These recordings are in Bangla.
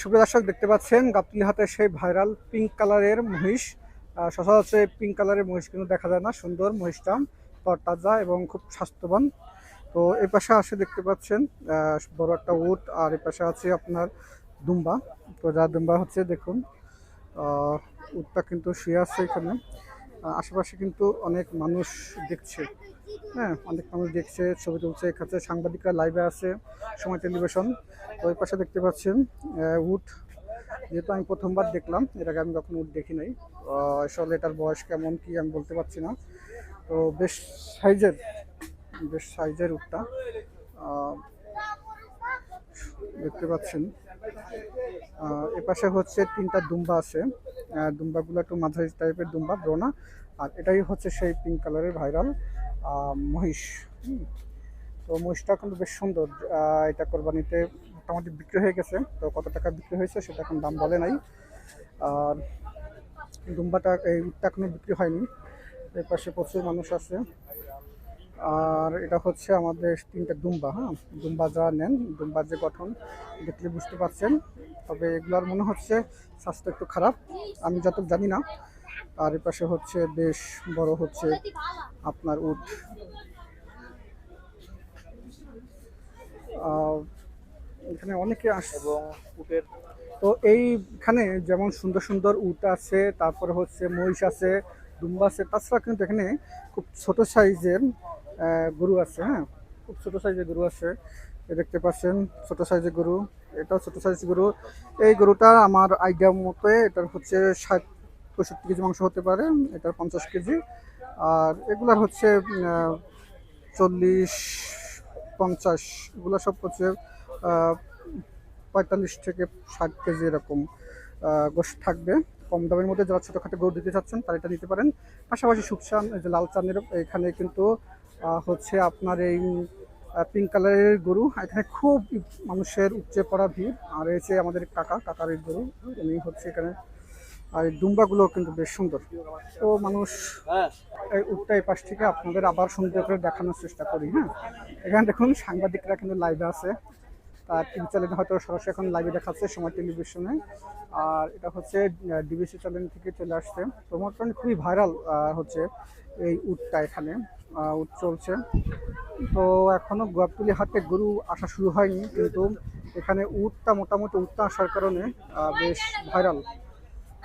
সুপ্রিয় দর্শক, দেখতে পাচ্ছেন গাবতলী হাটের সেই ভাইরাল পিঙ্ক কালারের মহিষ। সচরাচর পিঙ্ক কালারের মহিষ কিন্তু দেখা যায় না। সুন্দর মহিষটা, তরতাজা এবং খুব স্বাস্থ্যবান। তো এই পাশে আসে দেখতে পাচ্ছেন বড় একটা উট, আর এই পাশে আছে আপনার দুম্বা। তো যা দুম্বা হচ্ছে দেখুন, উটটা কিন্তু শুয়ে আছে এখানে। আশেপাশে কিন্তু অনেক মানুষ দেখছে। হ্যাঁ, অনেক মানুষ দেখছে, ছবি তুলছে, এখানে সাংবাদিকরা লাইভে আছে, সময় টেলিভিশন। তো ওই পাশে দেখতে পাচ্ছেন উট। যেহেতু আমি প্রথমবার দেখলাম, এর আগে আমি কখনো উট দেখি নাই। আসলে এটার বয়স কেমন কি আমি বলতে পারছি না। তো সাইজের বেশ সাইজের উটটা দেখতে পাচ্ছেন। এপাশে হচ্ছে তিনটা দুম্বা আছে। দুম্বাগুলো একটু মাঝারি টাইপের দুম্বা, ব্রোনা। আর এটাই হচ্ছে সেই পিঙ্ক কালারের ভাইরাল মহিষ। তো মহিষটা কিন্তু বেশ সুন্দর। এটা কোরবানিতে মোটামুটি বিক্রি হয়ে গেছে। তো কত টাকা বিক্রি হয়েছে সেটা এখন দাম বলে নাই। আর দুম্বাটা, এই উটটা এখনো বিক্রি হয়নি। এর পাশে প্রচুর মানুষ আছে। আর এটা হচ্ছে আমাদের তিনটা দুম্বা। হ্যাঁ, দুম্বা যা নেন, দুম্বার যে গঠন দেখলে বুঝতে পারছেন। তবে এগুলার মনে হচ্ছে স্বাস্থ্য একটু খারাপ, আমি যত জানি না। আর এর পাশে হচ্ছে বেশ বড় হচ্ছে আপনার উট। এখানে অনেকে আসে এবং উটের, তো এইখানে যেমন সুন্দর সুন্দর উট আছে, তারপরে হচ্ছে মহিষ আছে, দুম্বা আছে, তাছাড়া কিন্তু এখানে খুব ছোট সাইজের গরু আছে। হ্যাঁ, খুব ছোট সাইজের গরু আছে। দেখতে পাচ্ছেন ছোট সাইজের গরু, এটাও ছোট সাইজের গরু। এই গরুটা আমার আইডিয়া মতে এটার হচ্ছে 60-65 কেজি মাংস হতে পারে, এটার 50 কেজি। আর এগুলার হচ্ছে 40-50, এগুলো সব হচ্ছে 45 থেকে 60 কেজি এরকম গোশত থাকবে। কম দামের মধ্যে যারা ছোটোখাটো গরু দিতে চাচ্ছেন তারা এটা নিতে পারেন। পাশাপাশি সুকসান, এই যে লাল চাঁদের এখানে কিন্তু হচ্ছে আপনার এই পিঙ্ক কালারের গরু। এখানে খুব মানুষের উপচে পড়া ভিড়। আর এসে আমাদের কাকার এই গরু, উনি হচ্ছে এখানে। আর এই দুম্বাগুলো কিন্তু বেশ সুন্দর। তো মানুষ এই উটটা এই পাশ থেকে আপনাদের আবার সুন্দর করে দেখানোর চেষ্টা করি। হ্যাঁ, এখানে দেখুন সাংবাদিকরা কিন্তু লাইভে আছে। তার টিভি চ্যানেলে হয়তো সরাসরি এখন লাইভে দেখাচ্ছে, সময় টেলিভিশনে। আর এটা হচ্ছে ডিবিসি চ্যানেল থেকে চলে আসছে। তো মোটামুটি খুবই ভাইরাল হচ্ছে এই উটটা। এখানে উট চলছে। তো এখনো গাবতলী হাটে গরু আসা শুরু হয়নি, কিন্তু এখানে উটটা আসার কারণে বেশ ভাইরাল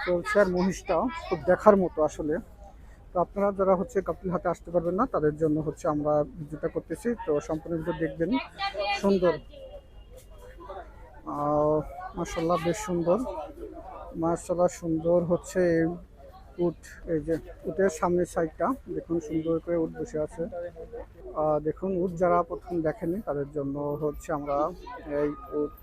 চলছে। আর মহিষটাও খুব দেখার মতো আসলে। তো আপনারা যারা হচ্ছে গাবতলী হাটে আসতে পারবেন না, তাদের জন্য হচ্ছে আমরা ভিডিওটা করতেছি। তো সম্পূর্ণ ভিডিও দেখবেন। সুন্দর, মাশাআল্লাহ, বেশ সুন্দর। মাশাআল্লাহ, সুন্দর হচ্ছে এই উট। এই যে উটের সামনের সাইডটা দেখুন, সুন্দর করে উট বসে আছে। দেখুন, উট যারা প্রথম দেখেনি তাদের জন্য হচ্ছে আমরা এই উট